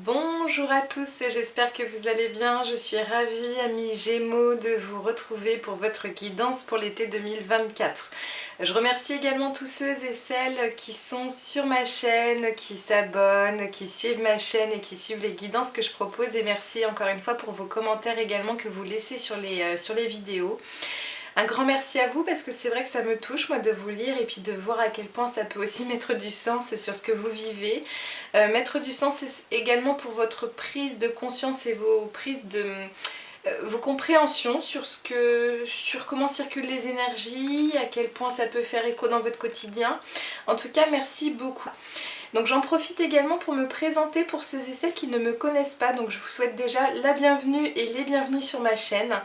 Bonjour à tous, j'espère que vous allez bien. Je suis ravie, amis Gémeaux, de vous retrouver pour votre guidance pour l'été 2024. Je remercie également tous ceux et celles qui sont sur ma chaîne, qui s'abonnent, qui suivent ma chaîne et qui suivent les guidances que je propose. Et merci encore une fois pour vos commentaires également que vous laissez sur les vidéos. Un grand merci à vous parce que c'est vrai que ça me touche moi de vous lire et puis de voir à quel point ça peut aussi mettre du sens sur ce que vous vivez. Mettre du sens également pour votre prise de conscience et vos prises de... vos compréhensions sur comment circulent les énergies, à quel point ça peut faire écho dans votre quotidien. En tout cas, merci beaucoup. Donc j'en profite également pour me présenter pour ceux et celles qui ne me connaissent pas. Donc je vous souhaite déjà la bienvenue et les bienvenus sur ma chaîne.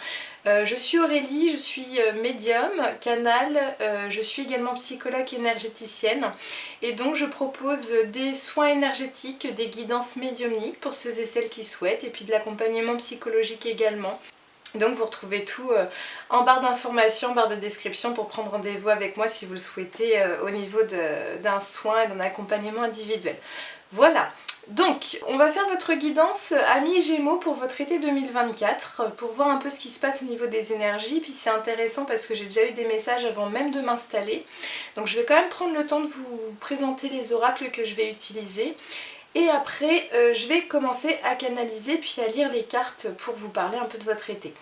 Je suis Aurélie, je suis médium, canal, je suis également psychologue énergéticienne et donc je propose des soins énergétiques, des guidances médiumniques pour ceux et celles qui souhaitent et puis de l'accompagnement psychologique également. Donc vous retrouvez tout en barre d'informations, en barre de description pour prendre rendez-vous avec moi si vous le souhaitez au niveau d'un soin et d'un accompagnement individuel. Voilà, donc on va faire votre guidance amis Gémeaux pour votre été 2024 pour voir un peu ce qui se passe au niveau des énergies. Puis c'est intéressant parce que j'ai déjà eu des messages avant même de m'installer. Donc je vais quand même prendre le temps de vous présenter les oracles que je vais utiliser. Et après, je vais commencer à canaliser puis à lire les cartes pour vous parler un peu de votre été.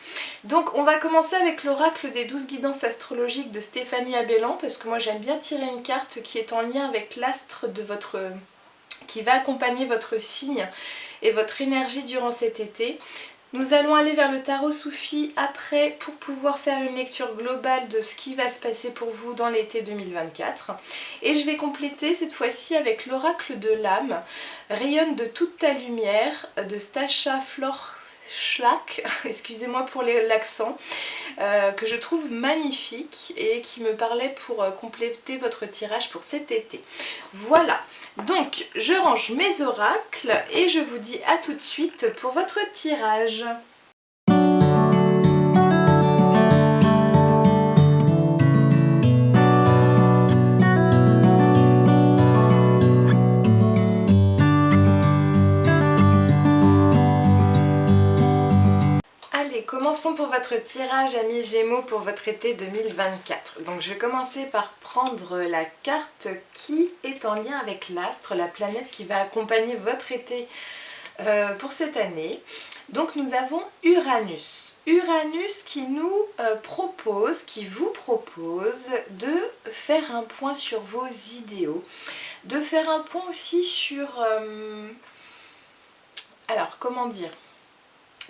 Donc on va commencer avec l'oracle des 12 guidances astrologiques de Stéphanie Abellan parce que moi j'aime bien tirer une carte qui est en lien avec l'astre de votre... qui va accompagner votre signe et votre énergie durant cet été. Nous allons aller vers le tarot Soufi après pour pouvoir faire une lecture globale de ce qui va se passer pour vous dans l'été 2024. Et je vais compléter cette fois-ci avec l'oracle de l'âme, rayonne de toute ta lumière, de Stasha Florschlag, excusez-moi pour l'accent, que je trouve magnifique et qui me parlait pour compléter votre tirage pour cet été. Voilà, donc je range mes oracles et je vous dis à tout de suite pour votre tirage. Commençons pour votre tirage amis Gémeaux pour votre été 2024. Donc je vais commencer par prendre la carte qui est en lien avec l'astre, la planète qui va accompagner votre été pour cette année. Donc nous avons Uranus. Uranus qui nous propose, qui vous propose de faire un point sur vos idéaux, de faire un point aussi sur... alors comment dire ?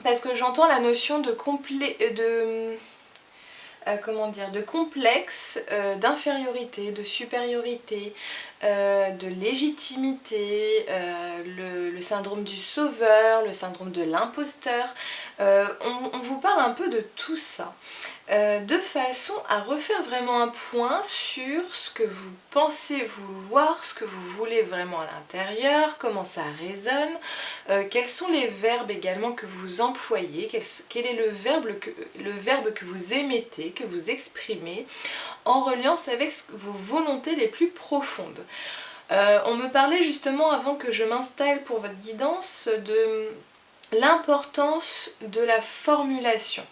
Parce que j'entends la notion de complexe, d'infériorité, de supériorité, de légitimité, le syndrome du sauveur, le syndrome de l'imposteur. On vous parle un peu de tout ça. De façon à refaire vraiment un point sur ce que vous pensez vouloir, ce que vous voulez vraiment à l'intérieur, comment ça résonne, quels sont les verbes également que vous employez, quel est le verbe que vous émettez, que vous exprimez, en reliance avec vos volontés les plus profondes. On me parlait justement avant que je m'installe pour votre guidance de l'importance de la formulation.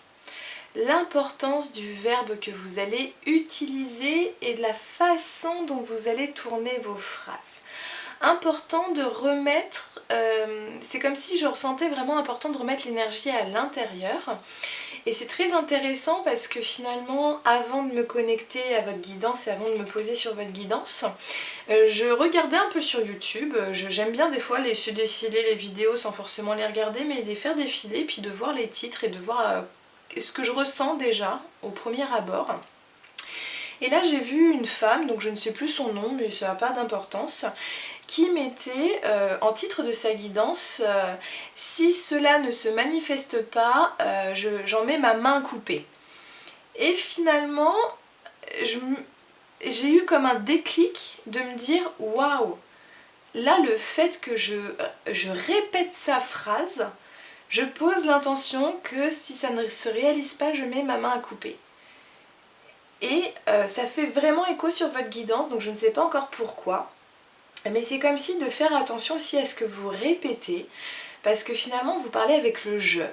L'importance du verbe que vous allez utiliser et de la façon dont vous allez tourner vos phrases. Important de remettre, c'est comme si je ressentais vraiment important de remettre l'énergie à l'intérieur. Et c'est très intéressant parce que finalement, avant de me connecter à votre guidance et avant de me poser sur votre guidance, je regardais un peu sur YouTube. J'aime bien des fois laisser défiler les vidéos sans forcément les regarder, mais les faire défiler, puis de voir les titres et de voir ce que je ressens déjà au premier abord. Et là j'ai vu une femme, donc je ne sais plus son nom mais ça n'a pas d'importance, qui mettait en titre de sa guidance si cela ne se manifeste pas, j'en mets ma main coupée. Et finalement j'ai eu comme un déclic de me dire waouh, là le fait que je répète sa phrase, je pose l'intention que si ça ne se réalise pas, je mets ma main à couper. Et ça fait vraiment écho sur votre guidance, donc je ne sais pas encore pourquoi. Mais c'est comme si de faire attention aussi à ce que vous répétez, parce que finalement vous parlez avec le je.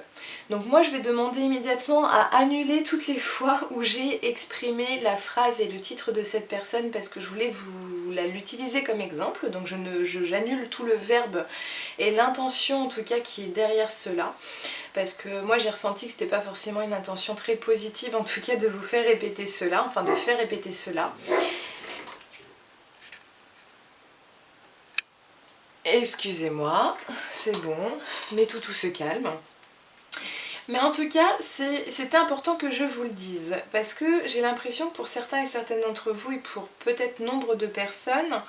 Donc moi je vais demander immédiatement à annuler toutes les fois où j'ai exprimé la phrase et le titre de cette personne parce que je voulais l'utiliser comme exemple. Donc j'annule tout le verbe et l'intention en tout cas qui est derrière cela. Parce que moi j'ai ressenti que c'était pas forcément une intention très positive en tout cas de vous faire répéter cela, enfin de faire répéter cela. Excusez-moi, c'est bon, mais tout se calme. Mais en tout cas, c'était important que je vous le dise, parce que j'ai l'impression que pour certains et certaines d'entre vous, et pour peut-être nombre de personnes,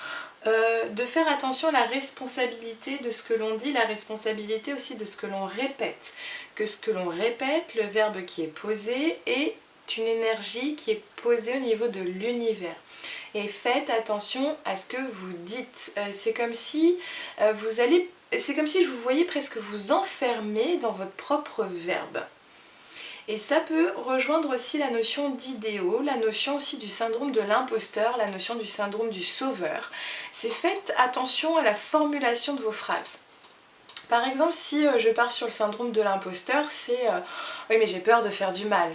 de faire attention à la responsabilité de ce que l'on dit, la responsabilité aussi de ce que l'on répète. Que ce que l'on répète, le verbe qui est posé, est une énergie qui est posée au niveau de l'univers. Et faites attention à ce que vous dites. C'est comme si c'est comme si je vous voyais presque vous enfermer dans votre propre verbe. Et ça peut rejoindre aussi la notion d'idéaux, la notion aussi du syndrome de l'imposteur, la notion du syndrome du sauveur. C'est faites attention à la formulation de vos phrases. Par exemple, si je pars sur le syndrome de l'imposteur, c'est oui mais j'ai peur de faire du mal.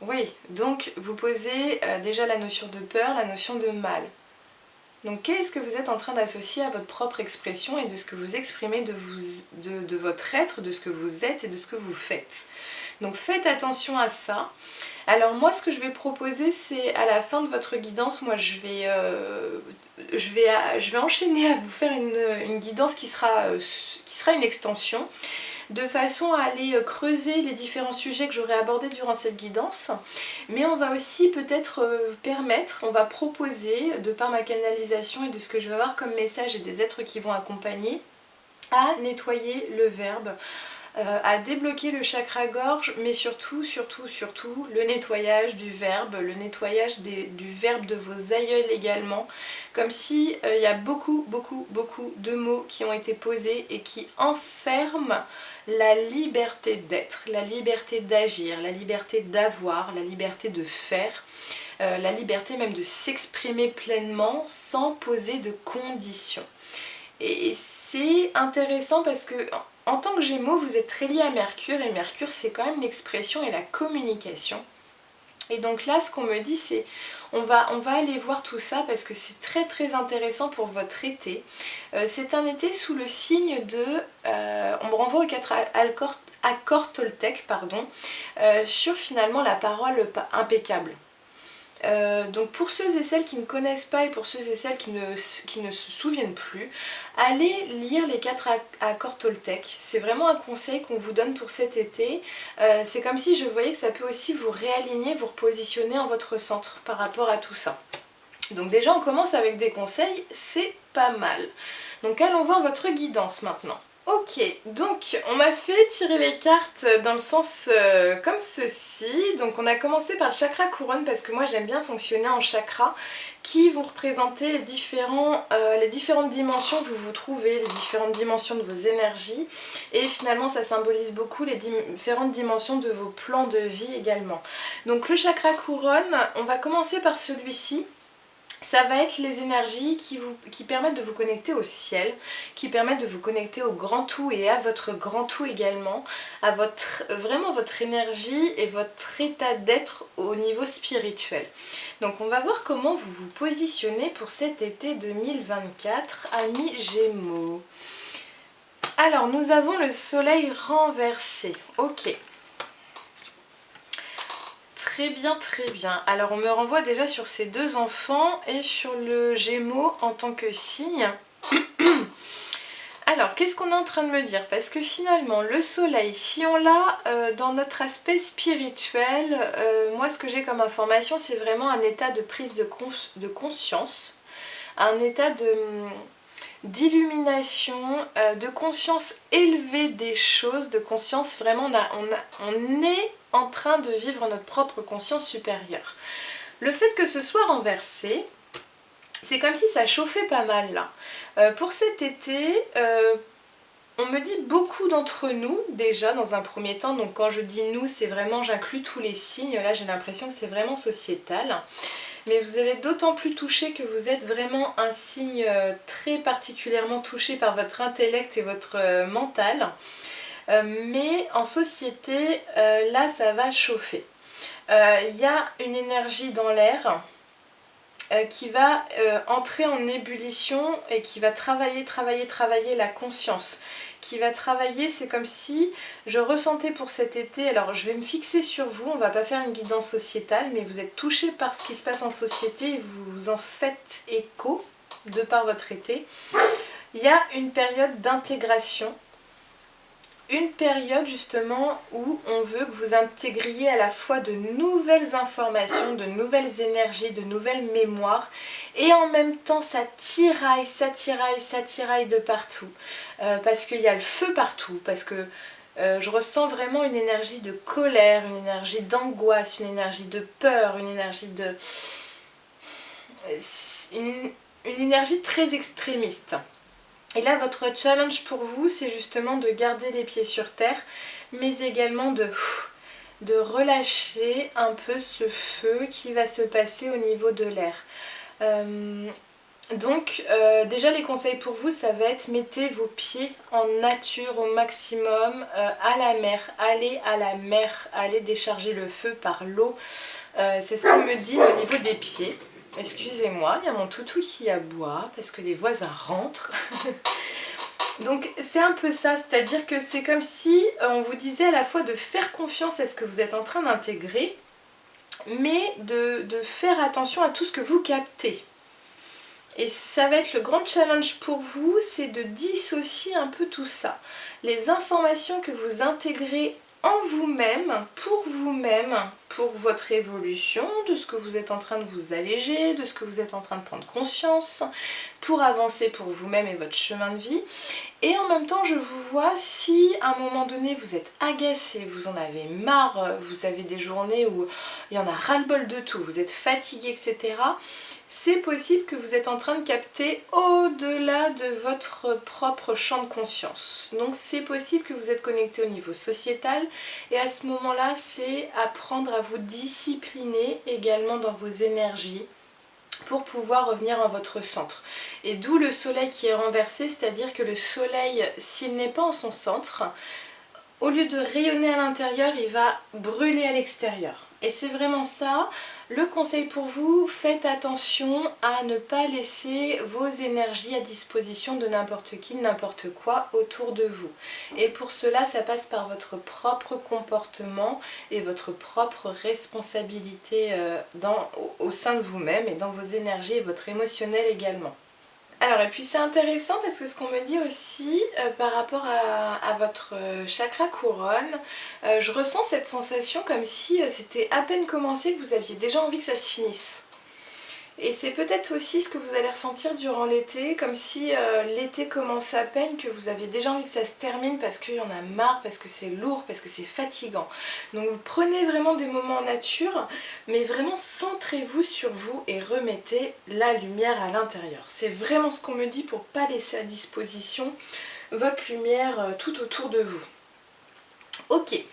Oui, donc vous posez déjà la notion de peur, la notion de mal. Donc qu'est-ce que vous êtes en train d'associer à votre propre expression et de ce que vous exprimez de votre être, de ce que vous êtes et de ce que vous faites. Donc faites attention à ça. Alors moi ce que je vais proposer c'est à la fin de votre guidance, moi je vais enchaîner à vous faire une guidance qui sera une extension, de façon à aller creuser les différents sujets que j'aurai abordés durant cette guidance. Mais on va aussi peut-être on va proposer, de par ma canalisation et de ce que je vais avoir comme message et des êtres qui vont accompagner, à nettoyer le verbe, à débloquer le chakra gorge, mais surtout le nettoyage du verbe, le nettoyage du verbe de vos aïeuls également, comme si il y a beaucoup de mots qui ont été posés et qui enferment la liberté d'être, la liberté d'agir, la liberté d'avoir, la liberté de faire, la liberté même de s'exprimer pleinement sans poser de conditions. Et c'est intéressant parce que en tant que Gémeaux, vous êtes très lié à Mercure, et Mercure c'est quand même l'expression et la communication. Et donc là ce qu'on me dit c'est on va aller voir tout ça parce que c'est très intéressant pour votre été. C'est un été sous le signe de, on me renvoie aux 4 accords Toltec, pardon, sur finalement la parole impeccable. Donc pour ceux et celles qui ne connaissent pas et pour ceux et celles qui ne se souviennent plus, allez lire les 4 accords Toltec. C'est vraiment un conseil qu'on vous donne pour cet été. C'est comme si je voyais que ça peut aussi vous réaligner, vous repositionner en votre centre par rapport à tout ça. Donc déjà on commence avec des conseils, c'est pas mal. Donc allons voir votre guidance maintenant. Ok, donc on m'a fait tirer les cartes dans le sens comme ceci. Donc on a commencé par le chakra couronne parce que moi j'aime bien fonctionner en chakras qui vont représenter les différentes dimensions que vous vous trouvez, les différentes dimensions de vos énergies. Et finalement ça symbolise beaucoup les différentes dimensions de vos plans de vie également. Donc le chakra couronne, on va commencer par celui-ci. Ça va être les énergies qui permettent de vous connecter au ciel, qui permettent de vous connecter au grand tout et à votre grand tout également, à vraiment votre énergie et votre état d'être au niveau spirituel. Donc on va voir comment vous vous positionnez pour cet été 2024, amis Gémeaux. Alors nous avons le soleil renversé, ok. Très bien. Alors on me renvoie déjà sur ces deux enfants et sur le Gémeaux en tant que signe. Alors qu'est-ce qu'on est en train de me dire? Parce que finalement le soleil, si on l'a dans notre aspect spirituel, moi ce que j'ai comme information c'est vraiment un état de prise de conscience, un état d'illumination, de conscience élevée des choses, de conscience vraiment, on est en train de vivre notre propre conscience supérieure. Le fait que ce soit renversé, c'est comme si ça chauffait pas mal là. Pour cet été, on me dit beaucoup d'entre nous déjà dans un premier temps, donc quand je dis nous c'est vraiment, j'inclus tous les signes, là j'ai l'impression que c'est vraiment sociétal. mais vous allez d'autant plus touché que vous êtes vraiment un signe très particulièrement touché par votre intellect et votre mental. Mais en société, là ça va chauffer. Il y a une énergie dans l'air qui va entrer en ébullition et qui va travailler la conscience. Qui va travailler, c'est comme si je ressentais pour cet été, alors je vais me fixer sur vous, on va pas faire une guidance sociétale, mais vous êtes touché par ce qui se passe en société et vous en faites écho de par votre été. Il y a une période d'intégration. Une période justement où on veut que vous intégriez à la fois de nouvelles informations, de nouvelles énergies, de nouvelles mémoires et en même temps ça tiraille de partout parce qu'il y a le feu partout, parce que je ressens vraiment une énergie de colère, une énergie d'angoisse, une énergie de peur, une énergie de... une énergie très extrémiste. Et là, votre challenge pour vous, c'est justement de garder les pieds sur terre, mais également de relâcher un peu ce feu qui va se passer au niveau de l'air. Donc, déjà les conseils pour vous, ça va être mettez vos pieds en nature au maximum, à la mer, allez à la mer, allez décharger le feu par l'eau. C'est ce qu'on me dit au niveau des pieds. Excusez-moi, il y a mon toutou qui aboie parce que les voisins rentrent. Donc c'est un peu ça, c'est-à-dire que c'est comme si on vous disait à la fois de faire confiance à ce que vous êtes en train d'intégrer, mais de faire attention à tout ce que vous captez. Et ça va être le grand challenge pour vous, c'est de dissocier un peu tout ça. Les informations que vous intégrez en vous-même, pour votre évolution, de ce que vous êtes en train de vous alléger, de ce que vous êtes en train de prendre conscience, pour avancer pour vous-même et votre chemin de vie. Et en même temps, je vous vois, si à un moment donné vous êtes agacé, vous en avez marre, vous avez des journées où il y en a ras-le-bol de tout, vous êtes fatigué, etc., c'est possible que vous êtes en train de capter au-delà de votre propre champ de conscience. Donc c'est possible que vous êtes connecté au niveau sociétal et à ce moment-là, c'est apprendre à vous discipliner également dans vos énergies pour pouvoir revenir en votre centre. Et d'où le soleil qui est renversé, c'est-à-dire que le soleil, s'il n'est pas en son centre, au lieu de rayonner à l'intérieur, il va brûler à l'extérieur. Et c'est vraiment ça. Le conseil pour vous, faites attention à ne pas laisser vos énergies à disposition de n'importe qui, n'importe quoi autour de vous. Et pour cela, ça passe par votre propre comportement et votre propre responsabilité au sein de vous-même et dans vos énergies et votre émotionnel également. Alors, et puis c'est intéressant parce que ce qu'on me dit aussi par rapport à votre chakra couronne, je ressens cette sensation comme si c'était à peine commencé que vous aviez déjà envie que ça se finisse. Et c'est peut-être aussi ce que vous allez ressentir durant l'été, comme si l'été commence à peine, que vous avez déjà envie que ça se termine parce qu'il y en a marre, parce que c'est lourd, parce que c'est fatigant. Donc vous prenez vraiment des moments en nature, mais vraiment centrez-vous sur vous et remettez la lumière à l'intérieur. C'est vraiment ce qu'on me dit pour ne pas laisser à disposition votre lumière tout autour de vous. Ok.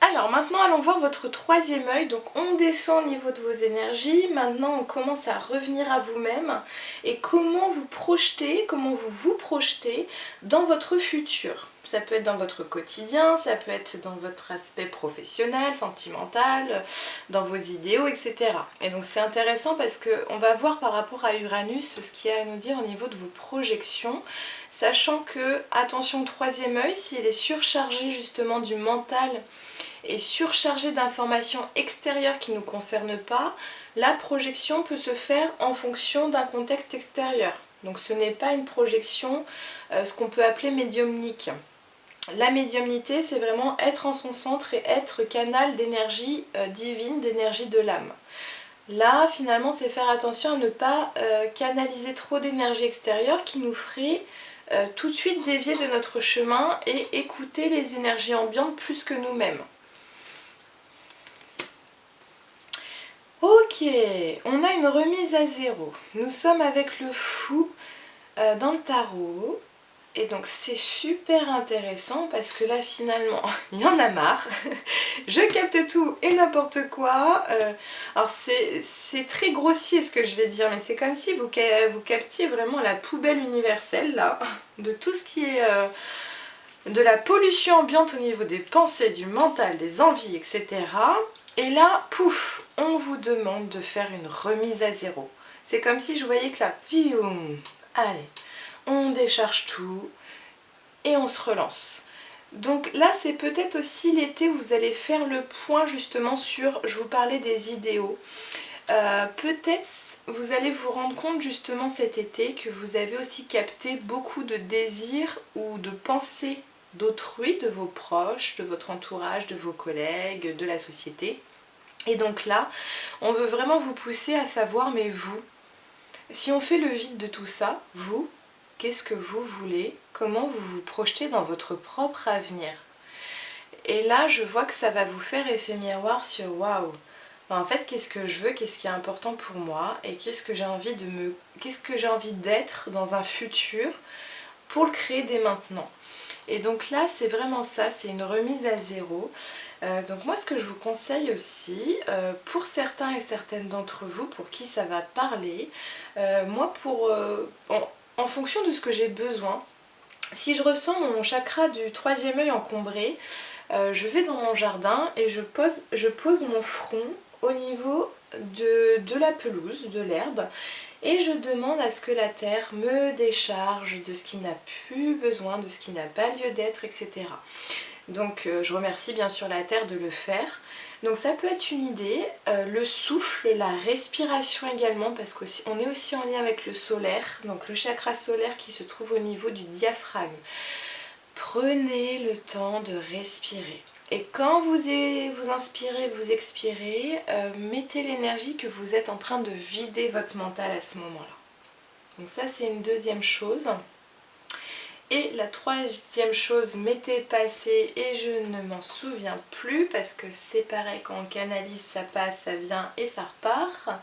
Alors maintenant allons voir votre troisième œil, donc on descend au niveau de vos énergies, maintenant on commence à revenir à vous-même et comment vous projetez, comment vous vous projetez dans votre futur. Ça peut être dans votre quotidien, ça peut être dans votre aspect professionnel, sentimental, dans vos idéaux, etc. Et donc c'est intéressant parce qu'on va voir par rapport à Uranus ce qu'il y a à nous dire au niveau de vos projections, sachant que, attention au troisième œil, s'il est surchargé justement du mental, et surchargé d'informations extérieures qui ne nous concernent pas, la projection peut se faire en fonction d'un contexte extérieur. Donc ce n'est pas une projection, ce qu'on peut appeler médiumnique. La médiumnité, c'est vraiment être en son centre et être canal d'énergie divine, d'énergie de l'âme. Là, finalement, c'est faire attention à ne pas canaliser trop d'énergie extérieure qui nous ferait tout de suite dévier de notre chemin et écouter les énergies ambiantes plus que nous-mêmes. Ok, on a une remise à zéro. Nous sommes avec le fou dans le tarot. Et donc c'est super intéressant parce que là finalement il y en a marre, je capte tout et n'importe quoi. Alors c'est très grossier ce que je vais dire, mais c'est comme si vous captiez vraiment la poubelle universelle là, de tout ce qui est de la pollution ambiante au niveau des pensées, du mental, des envies, etc. Et là, pouf, on vous demande de faire une remise à zéro. C'est comme si je voyais que là, vioum, allez, on décharge tout et on se relance. Donc là, c'est peut-être aussi l'été où vous allez faire le point justement sur, je vous parlais des idéaux. Peut-être vous allez vous rendre compte justement cet été que vous avez aussi capté beaucoup de désirs ou de pensées d'autrui, de vos proches, de votre entourage, de vos collègues, de la société. Et donc là, on veut vraiment vous pousser à savoir, mais vous, si on fait le vide de tout ça, vous, qu'est-ce que vous voulez? Comment vous vous projetez dans votre propre avenir? Et là, je vois que ça va vous faire effet miroir sur waouh! En fait, qu'est-ce que je veux, qu'est-ce qui est important pour moi et qu'est-ce que j'ai envie d'être dans un futur pour le créer dès maintenant. Et donc là, c'est vraiment ça, c'est une remise à zéro. Donc moi, ce que je vous conseille aussi, pour certains et certaines d'entre vous, pour qui ça va parler, moi, en fonction de ce que j'ai besoin, si je ressens mon chakra du troisième œil encombré, je vais dans mon jardin et je pose mon front au niveau de la pelouse, de l'herbe, et je demande à ce que la terre me décharge de ce qui n'a plus besoin, de ce qui n'a pas lieu d'être, etc. Donc je remercie bien sûr la terre de le faire. Donc ça peut être une idée, le souffle, la respiration également, parce qu'on est aussi en lien avec le solaire, donc le chakra solaire qui se trouve au niveau du diaphragme. Prenez le temps de respirer. Et quand vous inspirez, vous expirez, mettez l'énergie que vous êtes en train de vider votre mental à ce moment-là. Donc ça, c'est une deuxième chose. Et la troisième chose m'était passée et je ne m'en souviens plus parce que c'est pareil, quand on canalise, ça passe, ça vient et ça repart.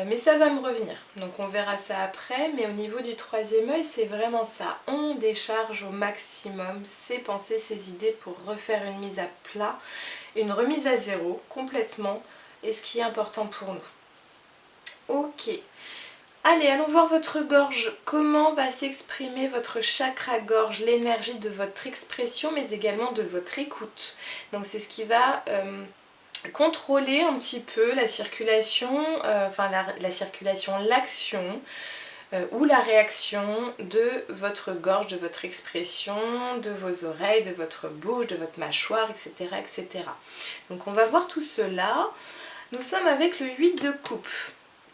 Mais ça va me revenir, donc on verra ça après. Mais au niveau du troisième œil, c'est vraiment ça. On décharge au maximum ses pensées, ses idées pour refaire une mise à plat, une remise à zéro complètement, et ce qui est important pour nous. Ok. Allez, allons voir votre gorge. Comment va s'exprimer votre chakra gorge, l'énergie de votre expression, mais également de votre écoute. Donc c'est ce qui va contrôler un petit peu la circulation, la circulation, l'action ou la réaction de votre gorge, de votre expression, de vos oreilles, de votre bouche, de votre mâchoire, etc. etc. Donc on va voir tout cela. Nous sommes avec le 8 de coupe.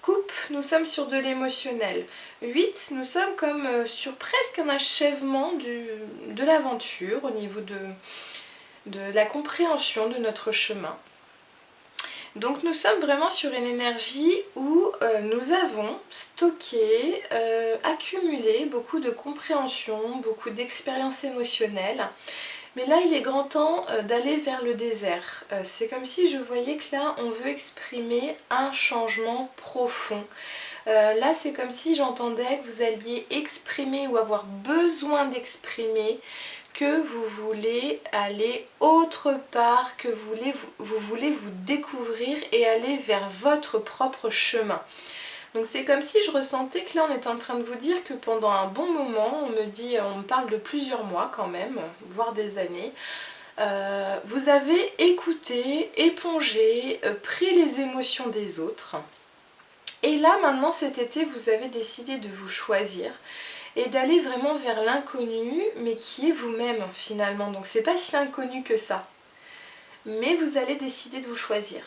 Coupe, nous sommes sur de l'émotionnel. 8, nous sommes comme sur presque un achèvement de l'aventure au niveau de la compréhension de notre chemin. Donc nous sommes vraiment sur une énergie où nous avons stocké, accumulé beaucoup de compréhension, beaucoup d'expériences émotionnelles. Mais là, il est grand temps d'aller vers le désert. C'est comme si je voyais que là, on veut exprimer un changement profond. Là, c'est comme si j'entendais que vous alliez exprimer ou avoir besoin d'exprimer que vous voulez aller autre part, que vous voulez vous découvrir et aller vers votre propre chemin. Donc c'est comme si je ressentais que là on est en train de vous dire que pendant un bon moment, on me parle de plusieurs mois quand même, voire des années, vous avez écouté, épongé, pris les émotions des autres. Et là maintenant cet été, vous avez décidé de vous choisir et d'aller vraiment vers l'inconnu, mais qui est vous-même finalement. Donc c'est pas si inconnu que ça. Mais vous allez décider de vous choisir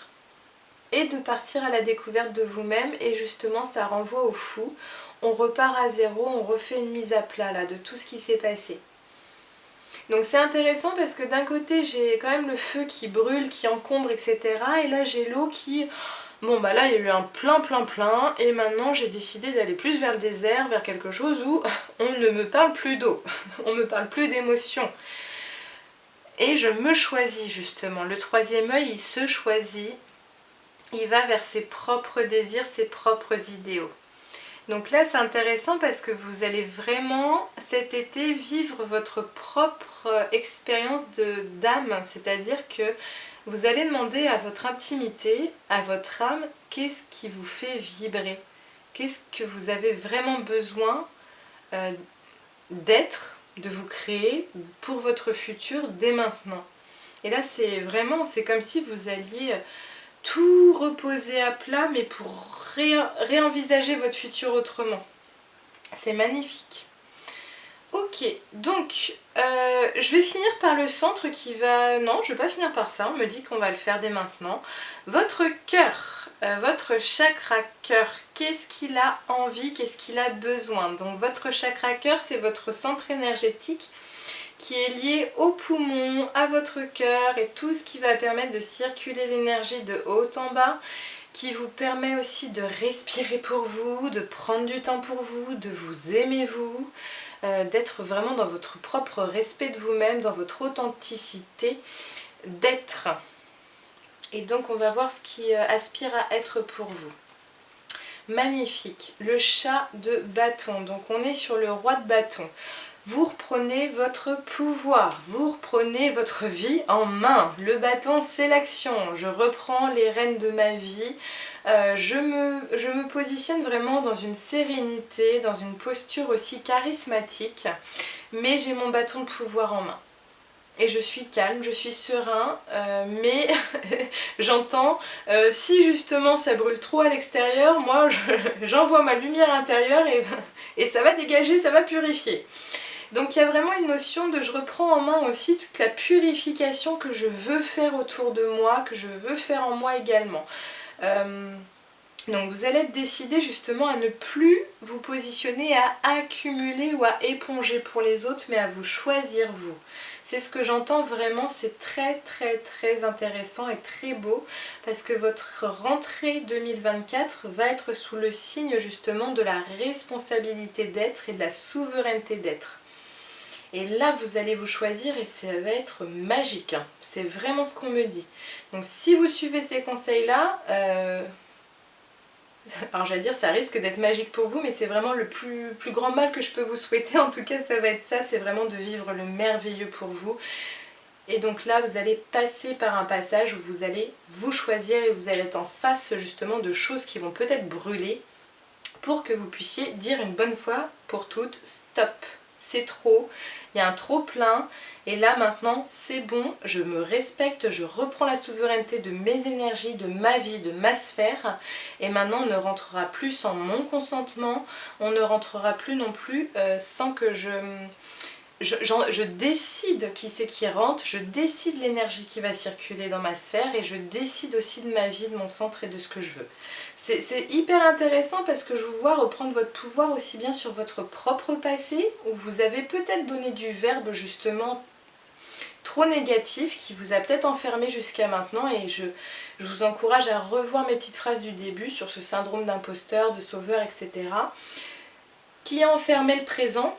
et de partir à la découverte de vous-même, et justement ça renvoie au fou. On repart à zéro, on refait une mise à plat là de tout ce qui s'est passé. Donc c'est intéressant parce que d'un côté j'ai quand même le feu qui brûle, qui encombre, etc. Et là j'ai l'eau qui... Bon bah là il y a eu un plein et maintenant j'ai décidé d'aller plus vers le désert, vers quelque chose où on ne me parle plus d'eau, on me parle plus d'émotions. Et je me choisis justement, le troisième œil il se choisit, il va vers ses propres désirs, ses propres idéaux. Donc là c'est intéressant parce que vous allez vraiment cet été vivre votre propre expérience d'âme, c'est-à-dire que vous allez demander à votre intimité, à votre âme, qu'est-ce qui vous fait vibrer, qu'est-ce que vous avez vraiment besoin d'être, de vous créer pour votre futur dès maintenant. Et là c'est vraiment, c'est comme si vous alliez tout reposer à plat mais pour réenvisager votre futur autrement. C'est magnifique. Ok, donc je vais finir par le centre qui va... Non, je ne vais pas finir par ça, on me dit qu'on va le faire dès maintenant. Votre cœur, votre chakra cœur, qu'est-ce qu'il a envie, qu'est-ce qu'il a besoin? Donc votre chakra cœur, c'est votre centre énergétique qui est lié au poumon, à votre cœur et tout ce qui va permettre de circuler l'énergie de haut en bas, qui vous permet aussi de respirer pour vous, de prendre du temps pour vous, de vous aimer vous, d'être vraiment dans votre propre respect de vous-même, dans votre authenticité d'être. Et donc on va voir ce qui aspire à être pour vous. Magnifique, le chat de bâton. Donc on est sur le roi de bâton. Vous reprenez votre pouvoir, vous reprenez votre vie en main. Le bâton, c'est l'action. Je reprends les rênes de ma vie. Je me positionne vraiment dans une sérénité, dans une posture aussi charismatique. Mais j'ai mon bâton de pouvoir en main. Et je suis calme, je suis serein, mais j'entends, si justement ça brûle trop à l'extérieur, moi j'envoie ma lumière intérieure et ça va dégager, ça va purifier. Donc il y a vraiment une notion de je reprends en main aussi toute la purification que je veux faire autour de moi, que je veux faire en moi également. Donc vous allez décider justement à ne plus vous positionner à accumuler ou à éponger pour les autres, mais à vous choisir vous. C'est ce que j'entends vraiment, c'est très très très intéressant et très beau parce que votre rentrée 2024 va être sous le signe justement de la responsabilité d'être et de la souveraineté d'être. Et là, vous allez vous choisir et ça va être magique. Hein. C'est vraiment ce qu'on me dit. Donc si vous suivez ces conseils-là, alors j'allais dire ça risque d'être magique pour vous, mais c'est vraiment le plus grand mal que je peux vous souhaiter. En tout cas, ça va être ça, c'est vraiment de vivre le merveilleux pour vous. Et donc là, vous allez passer par un passage où vous allez vous choisir et vous allez être en face justement de choses qui vont peut-être brûler pour que vous puissiez dire une bonne fois pour toutes, stop, c'est trop, il y a un trop plein et là maintenant c'est bon, je me respecte, je reprends la souveraineté de mes énergies, de ma vie, de ma sphère et maintenant on ne rentrera plus sans mon consentement, on ne rentrera plus non plus sans que je décide qui c'est qui rentre, je décide l'énergie qui va circuler dans ma sphère et je décide aussi de ma vie, de mon centre et de ce que je veux. C'est hyper intéressant parce que je vous vois reprendre votre pouvoir aussi bien sur votre propre passé où vous avez peut-être donné du verbe justement trop négatif qui vous a peut-être enfermé jusqu'à maintenant et je vous encourage à revoir mes petites phrases du début sur ce syndrome d'imposteur, de sauveur, etc. qui a enfermé le présent.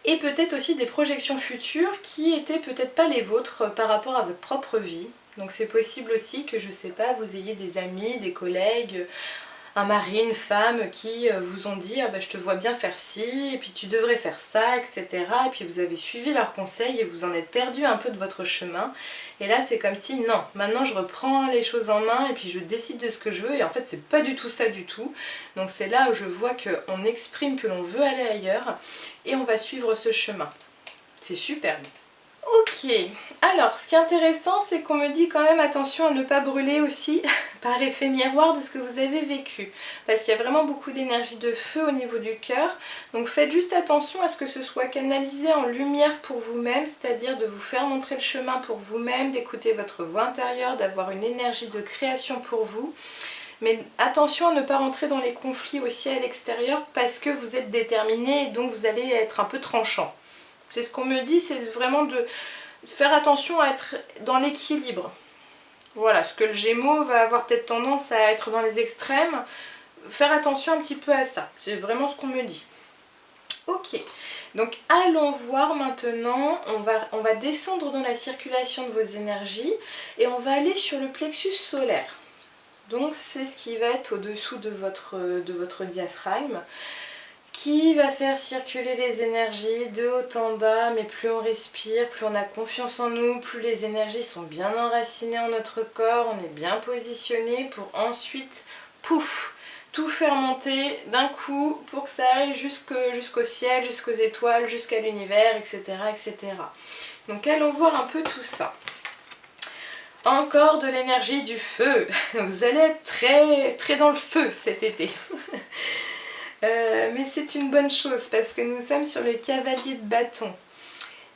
Et peut-être aussi des projections futures qui étaient peut-être pas les vôtres par rapport à votre propre vie. Donc c'est possible aussi que, je sais pas, vous ayez des amis, des collègues, un mari, une femme qui vous ont dit ah bah, je te vois bien faire ci, et puis tu devrais faire ça, etc. Et puis vous avez suivi leurs conseils et vous en êtes perdu un peu de votre chemin. Et là c'est comme si non, maintenant je reprends les choses en main et puis je décide de ce que je veux. Et en fait c'est pas du tout ça du tout. Donc c'est là où je vois qu'on exprime que l'on veut aller ailleurs et on va suivre ce chemin. C'est superbe. Ok, alors ce qui est intéressant c'est qu'on me dit quand même attention à ne pas brûler aussi par effet miroir de ce que vous avez vécu parce qu'il y a vraiment beaucoup d'énergie de feu au niveau du cœur, donc faites juste attention à ce que ce soit canalisé en lumière pour vous-même, c'est-à-dire de vous faire montrer le chemin pour vous-même, d'écouter votre voix intérieure, d'avoir une énergie de création pour vous. Mais attention à ne pas rentrer dans les conflits aussi à l'extérieur parce que vous êtes déterminé et donc vous allez être un peu tranchant. C'est ce qu'on me dit, c'est vraiment de faire attention à être dans l'équilibre. Voilà, ce que le Gémeaux va avoir peut-être tendance à être dans les extrêmes, faire attention un petit peu à ça. C'est vraiment ce qu'on me dit. Ok, donc allons voir maintenant, on va descendre dans la circulation de vos énergies et on va aller sur le plexus solaire. Donc c'est ce qui va être au-dessous de votre diaphragme, qui va faire circuler les énergies de haut en bas, mais plus on respire, plus on a confiance en nous, plus les énergies sont bien enracinées en notre corps, on est bien positionné pour ensuite, pouf, tout faire monter d'un coup pour que ça aille jusqu'au ciel, jusqu'aux étoiles, jusqu'à l'univers, etc., etc. Donc allons voir un peu tout ça. Encore de l'énergie du feu. Vous allez être très, très dans le feu cet été. Mais c'est une bonne chose parce que nous sommes sur le cavalier de bâton.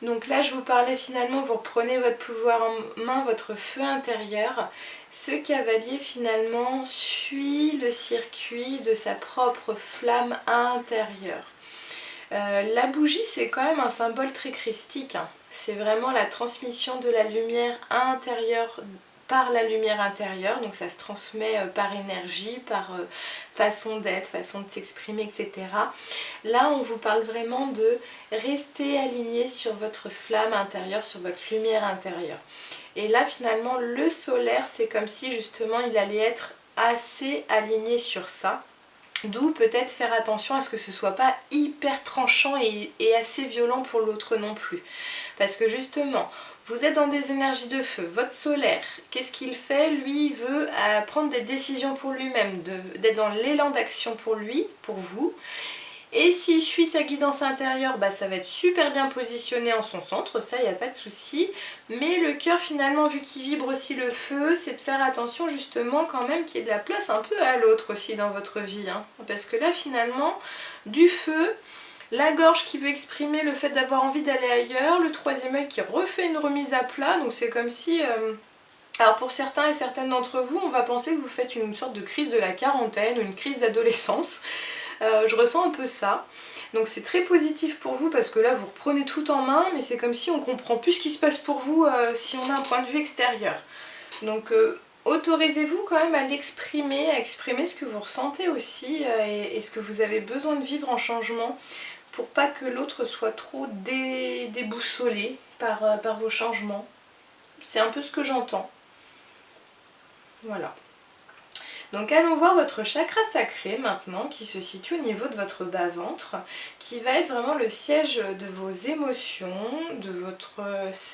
Donc là, je vous parlais finalement, vous reprenez votre pouvoir en main, votre feu intérieur. Ce cavalier finalement suit le circuit de sa propre flamme intérieure. La bougie, c'est quand même un symbole très christique, hein. C'est vraiment la transmission de la lumière intérieure par la lumière intérieure, donc ça se transmet par énergie, par façon d'être, façon de s'exprimer, etc. Là, on vous parle vraiment de rester aligné sur votre flamme intérieure, sur votre lumière intérieure. Et là, finalement, le solaire, c'est comme si justement il allait être assez aligné sur ça. D'où peut-être faire attention à ce que ce soit pas hyper tranchant et assez violent pour l'autre non plus. Parce que justement, vous êtes dans des énergies de feu, votre solaire, qu'est-ce qu'il fait? Lui, il veut prendre des décisions pour lui-même, d'être dans l'élan d'action pour lui, pour vous. Et s'il suit sa guidance intérieure, bah, ça va être super bien positionné en son centre, ça, il n'y a pas de souci. Mais le cœur, finalement, vu qu'il vibre aussi le feu, c'est de faire attention justement quand même qu'il y ait de la place un peu à l'autre aussi dans votre vie, hein. Parce que là, finalement, du feu, la gorge qui veut exprimer le fait d'avoir envie d'aller ailleurs, le troisième œil qui refait une remise à plat, donc c'est comme si... Alors pour certains et certaines d'entre vous, on va penser que vous faites une sorte de crise de la quarantaine ou une crise d'adolescence. Je ressens un peu ça. Donc c'est très positif pour vous parce que là vous reprenez tout en main, mais c'est comme si on comprend plus ce qui se passe pour vous si on a un point de vue extérieur. Donc autorisez-vous quand même à l'exprimer, à exprimer ce que vous ressentez aussi et ce que vous avez besoin de vivre en changement pour pas que l'autre soit trop déboussolé par vos changements. C'est un peu ce que j'entends. Voilà. Donc allons voir votre chakra sacré maintenant qui se situe au niveau de votre bas-ventre, qui va être vraiment le siège de vos émotions, de votre...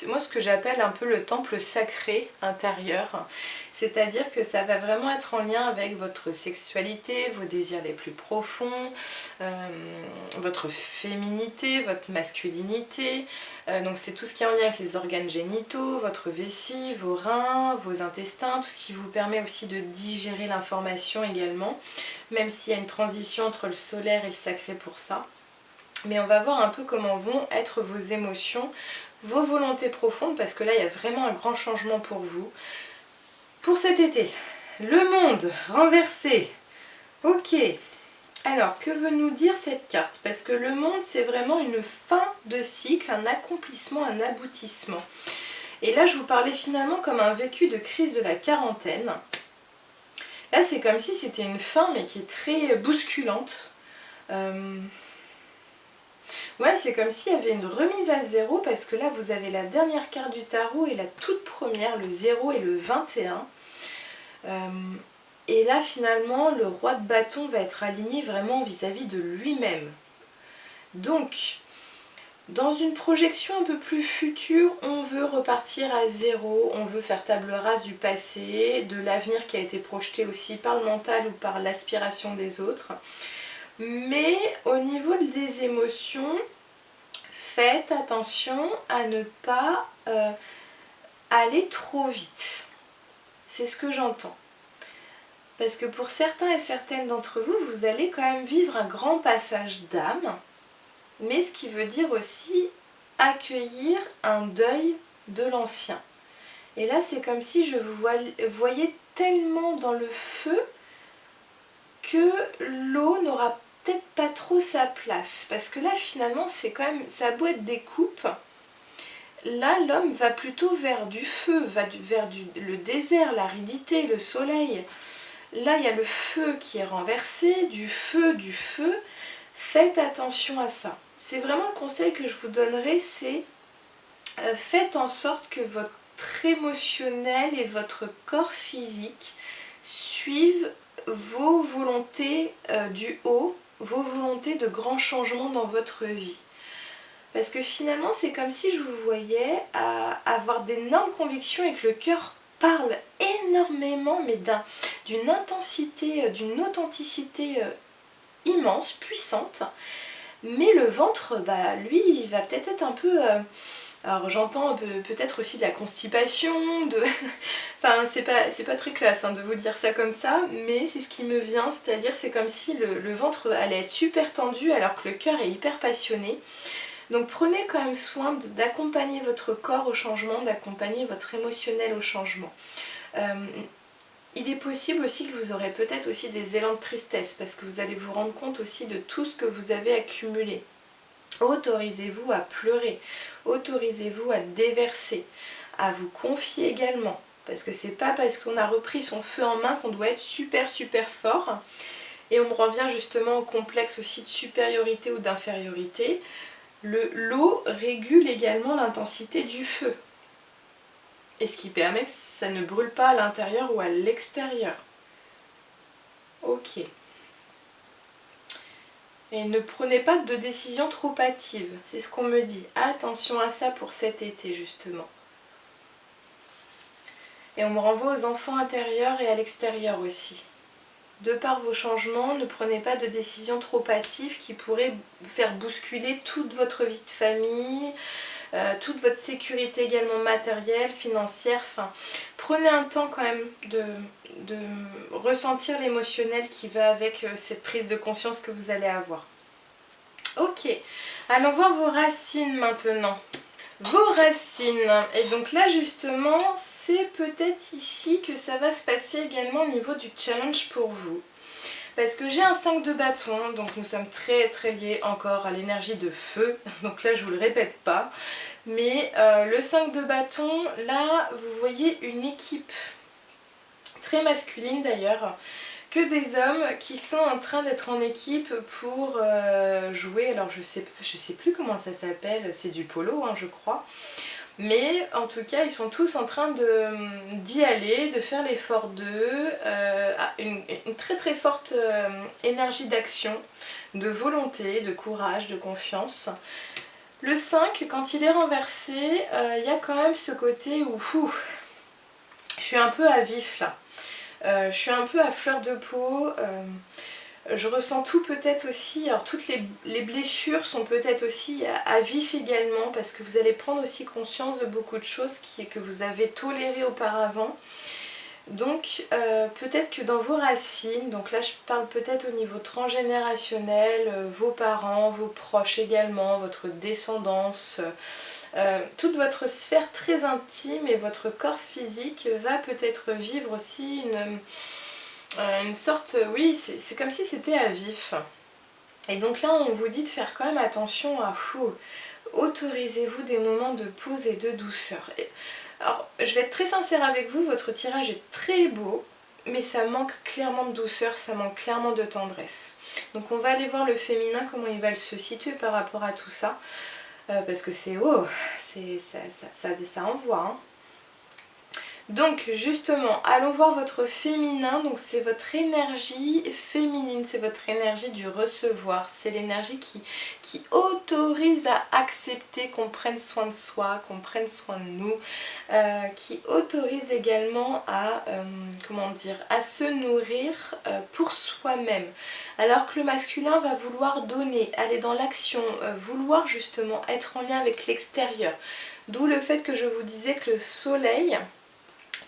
moi ce que j'appelle un peu le temple sacré intérieur, c'est-à-dire que ça va vraiment être en lien avec votre sexualité, vos désirs les plus profonds, votre féminité, votre masculinité, donc c'est tout ce qui est en lien avec les organes génitaux, votre vessie, vos reins, vos intestins, tout ce qui vous permet aussi de digérer l'information également, même s'il y a une transition entre le solaire et le sacré pour ça. Mais on va voir un peu comment vont être vos émotions, vos volontés profondes, parce que là il y a vraiment un grand changement pour vous. Pour cet été, le monde renversé. Ok. Alors, que veut nous dire cette carte? Parce que le monde, c'est vraiment une fin de cycle, un accomplissement, un aboutissement. Et là, je vous parlais finalement comme un vécu de crise de la quarantaine. Là, c'est comme si c'était une fin, mais qui est très bousculante. Ouais, c'est comme s'il y avait une remise à zéro, parce que là, vous avez la dernière carte du tarot et la toute première, le 0 et le 21. Et là finalement le roi de bâton va être aligné vraiment vis-à-vis de lui-même. Donc dans une projection un peu plus future, on veut repartir à zéro, on veut faire table rase du passé, de l'avenir qui a été projeté aussi par le mental ou par l'aspiration des autres. Mais au niveau des émotions, faites attention à ne pas aller trop vite. C'est ce que j'entends. Parce que pour certains et certaines d'entre vous, vous allez quand même vivre un grand passage d'âme, mais ce qui veut dire aussi accueillir un deuil de l'ancien. Et là, c'est comme si je vous voyais tellement dans le feu que l'eau n'aura peut-être pas trop sa place. Parce que là, finalement, c'est quand même, ça a beau être des coupes, là, l'homme va plutôt vers du feu, vers le désert, l'aridité, le soleil. Là, il y a le feu qui est renversé, du feu. Faites attention à ça. C'est vraiment le conseil que je vous donnerai, c'est faites en sorte que votre émotionnel et votre corps physique suivent vos volontés du haut, vos volontés de grands changements dans votre vie. Parce que finalement, c'est comme si je vous voyais avoir d'énormes convictions et que le cœur parle énormément, mais d'une intensité, d'une authenticité immense, puissante. Mais le ventre, bah, lui, il va peut-être être un peu... alors j'entends peut-être aussi de la constipation, enfin c'est pas très classe hein, de vous dire ça comme ça, mais c'est ce qui me vient, c'est-à-dire c'est comme si le ventre allait être super tendu alors que le cœur est hyper passionné. Donc prenez quand même soin d'accompagner votre corps au changement, d'accompagner votre émotionnel au changement. Il est possible aussi que vous aurez peut-être aussi des élans de tristesse parce que vous allez vous rendre compte aussi de tout ce que vous avez accumulé. Autorisez-vous à pleurer, autorisez-vous à déverser, à vous confier également. Parce que c'est pas parce qu'on a repris son feu en main qu'on doit être super fort. Et on revient justement au complexe aussi de supériorité ou d'infériorité. L'eau régule également l'intensité du feu. Et ce qui permet que ça ne brûle pas à l'intérieur ou à l'extérieur. Ok. Et ne prenez pas de décisions trop hâtives. C'est ce qu'on me dit. Attention à ça pour cet été justement. Et on me renvoie aux enfants intérieurs et à l'extérieur aussi. De par vos changements, ne prenez pas de décisions trop hâtives qui pourraient vous faire bousculer toute votre vie de famille, toute votre sécurité également matérielle, financière. Enfin, prenez un temps quand même de ressentir l'émotionnel qui va avec cette prise de conscience que vous allez avoir. Ok, allons voir vos racines maintenant. Vos racines, et donc là justement c'est peut-être ici que ça va se passer également au niveau du challenge pour vous, parce que j'ai un 5 de bâton, donc nous sommes très liés encore à l'énergie de feu, donc là je vous le répète pas, mais le 5 de bâton, là vous voyez une équipe très masculine d'ailleurs, que des hommes qui sont en train d'être en équipe pour jouer, alors je sais plus comment ça s'appelle, c'est du polo hein, je crois, mais en tout cas ils sont tous en train d'y aller, de faire l'effort d'eux, une très forte énergie d'action, de volonté, de courage, de confiance. Le 5, quand il est renversé, il y a quand même ce côté où je suis un peu à vif là. Je suis un peu à fleur de peau, je ressens tout peut-être aussi, alors toutes les blessures sont peut-être aussi à vif également parce que vous allez prendre aussi conscience de beaucoup de choses que vous avez tolérées auparavant. Donc peut-être que dans vos racines, donc là je parle peut-être au niveau transgénérationnel, vos parents, vos proches également, votre descendance, toute votre sphère très intime et votre corps physique va peut-être vivre aussi une sorte, oui, c'est comme si c'était à vif. Et donc là, on vous dit de faire quand même attention à vous. Autorisez-vous des moments de pause et de douceur. Alors, je vais être très sincère avec vous, votre tirage est très beau, mais ça manque clairement de douceur, ça manque clairement de tendresse. Donc on va aller voir le féminin, comment il va se situer par rapport à tout ça. Parce que c'est ça envoie. Hein. Donc justement, allons voir votre féminin, donc c'est votre énergie féminine, c'est votre énergie du recevoir, c'est l'énergie qui autorise à accepter qu'on prenne soin de soi, qu'on prenne soin de nous, qui autorise également à, à se nourrir pour soi-même. Alors que le masculin va vouloir donner, aller dans l'action, vouloir justement être en lien avec l'extérieur. D'où le fait que je vous disais que le soleil,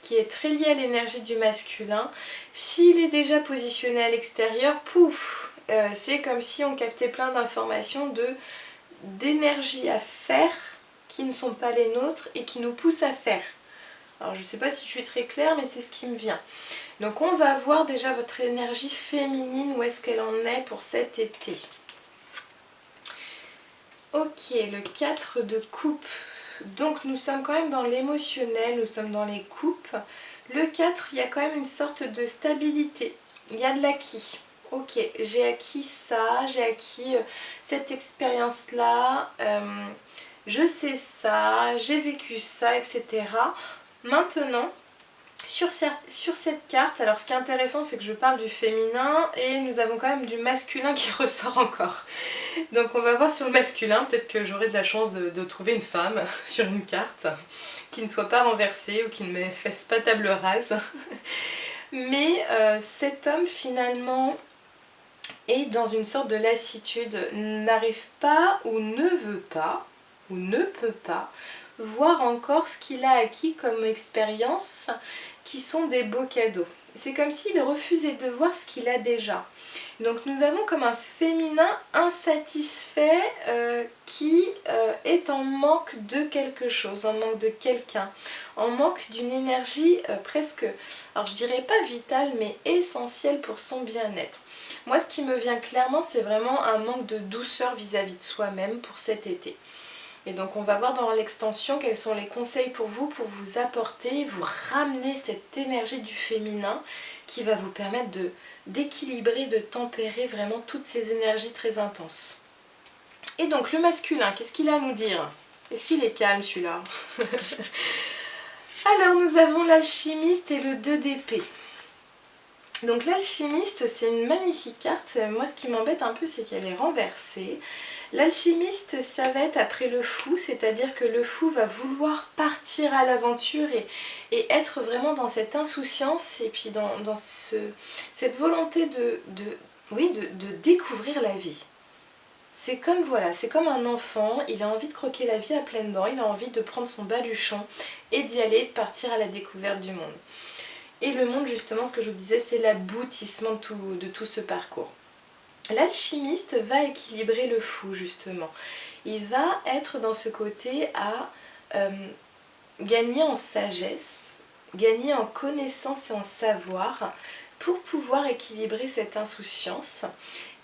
qui est très lié à l'énergie du masculin, s'il est déjà positionné à l'extérieur, pouf, c'est comme si on captait plein d'informations d'énergie à faire qui ne sont pas les nôtres et qui nous poussent à faire. Alors je ne sais pas si je suis très claire, mais c'est ce qui me vient. Donc on va voir déjà votre énergie féminine, où est-ce qu'elle en est pour cet été. Ok, le 4 de coupe. Donc nous sommes quand même dans l'émotionnel, nous sommes dans les coupes. Le 4, il y a quand même une sorte de stabilité. Il y a de l'acquis. Ok, j'ai acquis ça, j'ai acquis cette expérience-là, je sais ça, j'ai vécu ça, etc. Maintenant, Sur cette carte, alors ce qui est intéressant c'est que je parle du féminin et nous avons quand même du masculin qui ressort encore. Donc on va voir sur le masculin, peut-être que j'aurai de la chance de trouver une femme sur une carte qui ne soit pas renversée ou qui ne me fasse pas table rase. Mais cet homme finalement est dans une sorte de lassitude, n'arrive pas ou ne veut pas ou ne peut pas voir encore ce qu'il a acquis comme expérience qui sont des beaux cadeaux. C'est comme s'il refusait de voir ce qu'il a déjà. Donc nous avons comme un féminin insatisfait qui est en manque de quelque chose, en manque de quelqu'un, en manque d'une énergie presque, alors je dirais pas vitale, mais essentielle pour son bien-être. Moi ce qui me vient clairement c'est vraiment un manque de douceur vis-à-vis de soi-même pour cet été. Et donc on va voir dans l'extension quels sont les conseils pour vous apporter, vous ramener cette énergie du féminin qui va vous permettre d'équilibrer, de tempérer vraiment toutes ces énergies très intenses. Et donc le masculin, qu'est-ce qu'il a à nous dire? Est-ce qu'il est calme celui-là? Alors nous avons l'alchimiste et le 2 d'épée. Donc l'alchimiste c'est une magnifique carte, moi ce qui m'embête un peu c'est qu'elle est renversée. L'alchimiste ça va être après le fou, c'est-à-dire que le fou va vouloir partir à l'aventure et être vraiment dans cette insouciance et puis dans cette volonté de découvrir la vie. C'est comme voilà, c'est comme un enfant, il a envie de croquer la vie à pleines dents, il a envie de prendre son baluchon et d'y aller, de partir à la découverte du monde. Et le monde justement, ce que je vous disais, c'est l'aboutissement de tout ce parcours. L'alchimiste va équilibrer le fou justement. Il va être dans ce côté à gagner en sagesse, gagner en connaissance et en savoir pour pouvoir équilibrer cette insouciance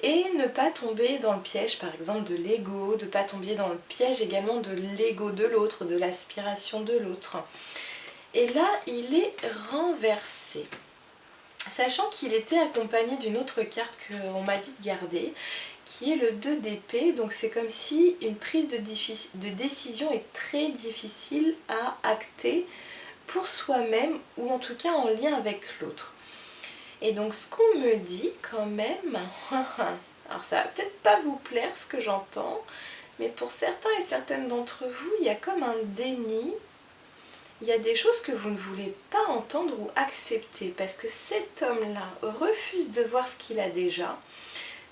et ne pas tomber dans le piège par exemple de l'ego, de ne pas tomber dans le piège également de l'ego de l'autre, de l'aspiration de l'autre. Et là, il est renversé. Sachant qu'il était accompagné d'une autre carte qu'on m'a dit de garder, qui est le 2 d'épée. Donc c'est comme si une prise de décision est très difficile à acter pour soi-même, ou en tout cas en lien avec l'autre. Et donc ce qu'on me dit quand même, alors ça va peut-être pas vous plaire ce que j'entends, mais pour certains et certaines d'entre vous, il y a comme un déni. Il y a des choses que vous ne voulez pas entendre ou accepter parce que cet homme-là refuse de voir ce qu'il a déjà.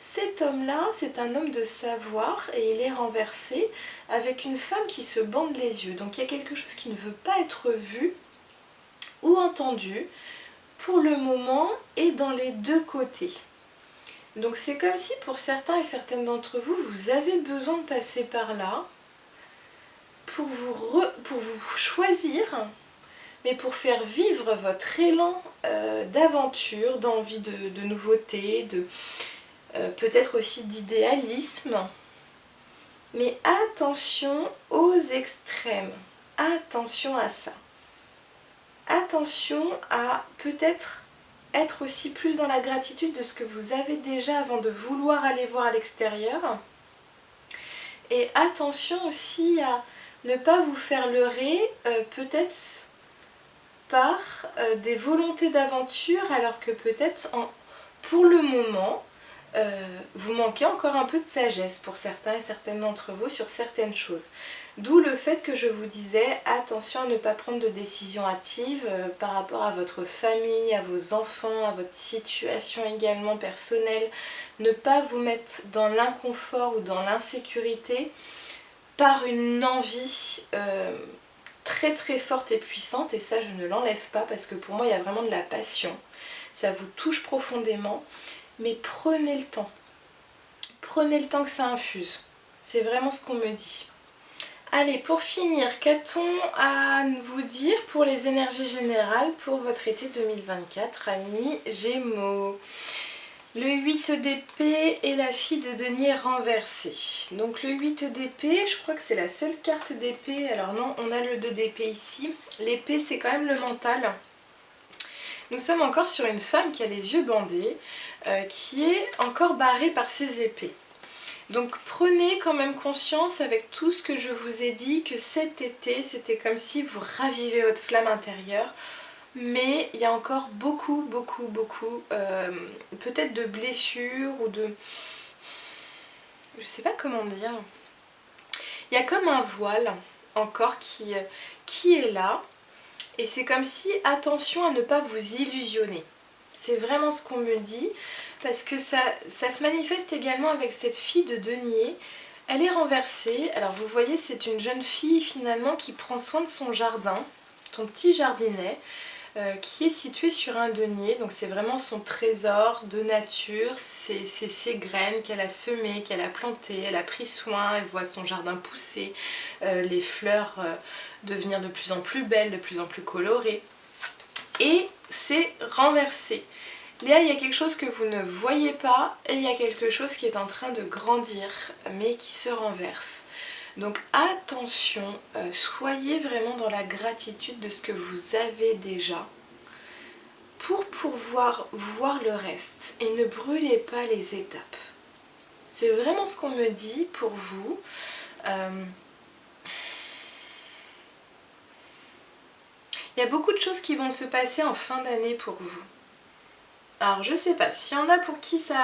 Cet homme-là, c'est un homme de savoir et il est renversé avec une femme qui se bande les yeux. Donc il y a quelque chose qui ne veut pas être vu ou entendu pour le moment et dans les deux côtés. Donc c'est comme si pour certains et certaines d'entre vous, vous avez besoin de passer par là pour vous choisir, mais pour faire vivre votre élan d'aventure, d'envie de nouveauté, peut-être aussi d'idéalisme. Mais attention aux extrêmes, attention à ça. Attention à peut-être être aussi plus dans la gratitude de ce que vous avez déjà avant de vouloir aller voir à l'extérieur. Et attention aussi à ne pas vous faire leurrer peut-être par des volontés d'aventure alors que peut-être pour le moment vous manquez encore un peu de sagesse pour certains et certaines d'entre vous sur certaines choses. D'où le fait que je vous disais attention à ne pas prendre de décisions hâtives par rapport à votre famille, à vos enfants, à votre situation également personnelle. Ne pas vous mettre dans l'inconfort ou dans l'insécurité par une envie très très forte et puissante, et ça je ne l'enlève pas parce que pour moi il y a vraiment de la passion, ça vous touche profondément, mais prenez le temps que ça infuse, c'est vraiment ce qu'on me dit. Allez, pour finir, qu'a-t-on à vous dire pour les énergies générales pour votre été 2024, amis Gémeaux? Le 8 d'épée et la fille de denier renversée. Donc le 8 d'épée, je crois que c'est la seule carte d'épée. Alors non, on a le 2 d'épée ici. L'épée, c'est quand même le mental. Nous sommes encore sur une femme qui a les yeux bandés, qui est encore barrée par ses épées. Donc prenez quand même conscience avec tout ce que je vous ai dit que cet été, c'était comme si vous ravivez votre flamme intérieure. mais il y a encore beaucoup peut-être de blessures ou de... je sais pas comment dire. Il y a comme un voile encore qui est là, et c'est comme si, attention à ne pas vous illusionner. C'est vraiment ce qu'on me dit, parce que ça se manifeste également avec cette fille de denier. Elle est renversée. Alors vous voyez, c'est une jeune fille finalement qui prend soin de son jardin, son petit jardinet, qui est situé sur un denier. Donc c'est vraiment son trésor de nature, c'est ses graines qu'elle a semées, qu'elle a plantées, elle a pris soin, elle voit son jardin pousser, les fleurs devenir de plus en plus belles, de plus en plus colorées. Et c'est renversé. Là, il y a quelque chose que vous ne voyez pas et il y a quelque chose qui est en train de grandir, mais qui se renverse. Donc attention, soyez vraiment dans la gratitude de ce que vous avez déjà pour pouvoir voir le reste et ne brûlez pas les étapes. C'est vraiment ce qu'on me dit pour vous. Il y a beaucoup de choses qui vont se passer en fin d'année pour vous. Alors je sais pas, s'il y en a pour qui ça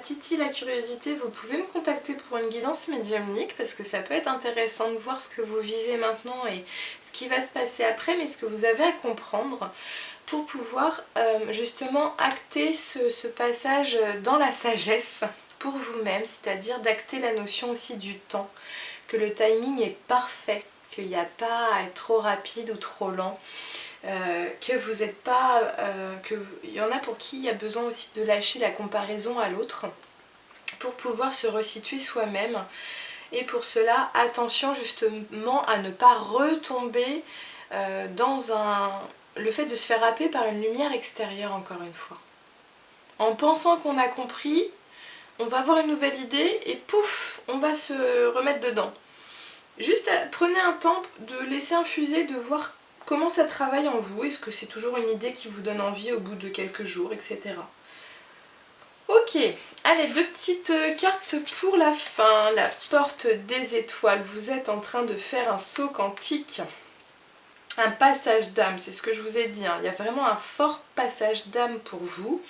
titille la curiosité, vous pouvez me contacter pour une guidance médiumnique parce que ça peut être intéressant de voir ce que vous vivez maintenant et ce qui va se passer après, mais ce que vous avez à comprendre pour pouvoir justement acter ce passage dans la sagesse pour vous-même, c'est-à-dire d'acter la notion aussi du temps, que le timing est parfait, qu'il n'y a pas à être trop rapide ou trop lent. Que vous n'êtes pas... qu'il y en a pour qui il y a besoin aussi de lâcher la comparaison à l'autre pour pouvoir se resituer soi-même. Et pour cela, attention justement à ne pas retomber dans le fait de se faire happer par une lumière extérieure encore une fois. En pensant qu'on a compris, on va avoir une nouvelle idée et pouf, on va se remettre dedans. Juste prenez un temps de laisser infuser, de voir comment ça travaille en vous, est-ce que c'est toujours une idée qui vous donne envie au bout de quelques jours, etc. Ok, allez, 2 petites cartes pour la fin. La porte des étoiles, vous êtes en train de faire un saut quantique. Un passage d'âme, c'est ce que je vous ai dit, hein. Il y a vraiment un fort passage d'âme pour vous.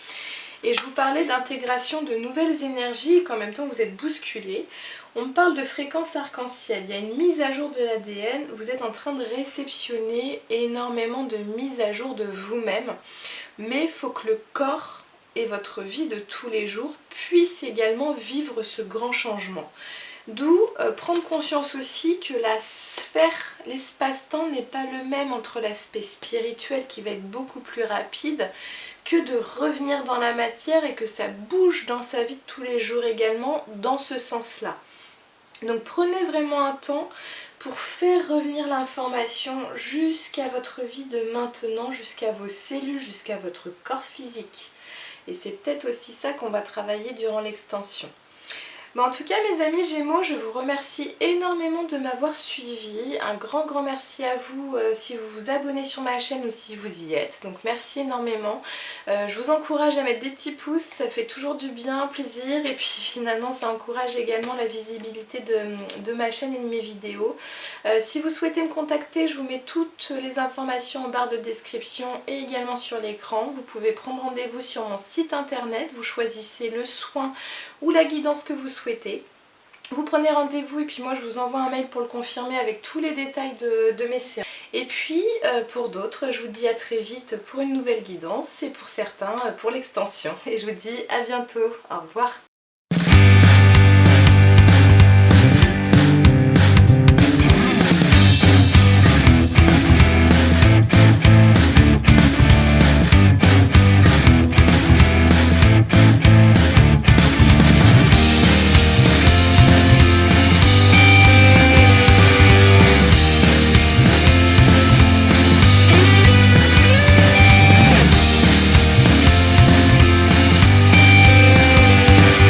Et je vous parlais d'intégration de nouvelles énergies, qu'en même temps vous êtes bousculé. On me parle de fréquence arc-en-ciel, il y a une mise à jour de l'ADN, vous êtes en train de réceptionner énormément de mises à jour de vous-même, mais il faut que le corps et votre vie de tous les jours puissent également vivre ce grand changement. D'où prendre conscience aussi que la sphère, l'espace-temps n'est pas le même entre l'aspect spirituel qui va être beaucoup plus rapide, que de revenir dans la matière et que ça bouge dans sa vie de tous les jours également dans ce sens-là. Donc prenez vraiment un temps pour faire revenir l'information jusqu'à votre vie de maintenant, jusqu'à vos cellules, jusqu'à votre corps physique. Et c'est peut-être aussi ça qu'on va travailler durant l'extension. Bon, en tout cas mes amis Gémeaux, je vous remercie énormément de m'avoir suivi. Un grand merci à vous si vous vous abonnez sur ma chaîne ou si vous y êtes. Donc merci énormément. Je vous encourage à mettre des petits pouces, ça fait toujours du bien, plaisir. Et puis finalement ça encourage également la visibilité de ma chaîne et de mes vidéos. Si vous souhaitez me contacter, je vous mets toutes les informations en barre de description et également sur l'écran. Vous pouvez prendre rendez-vous sur mon site internet, vous choisissez le soin ou la guidance que vous souhaitez. Vous prenez rendez-vous et puis moi je vous envoie un mail pour le confirmer avec tous les détails de mes séances. Et puis pour d'autres, je vous dis à très vite pour une nouvelle guidance et pour certains pour l'extension. Et je vous dis à bientôt. Au revoir.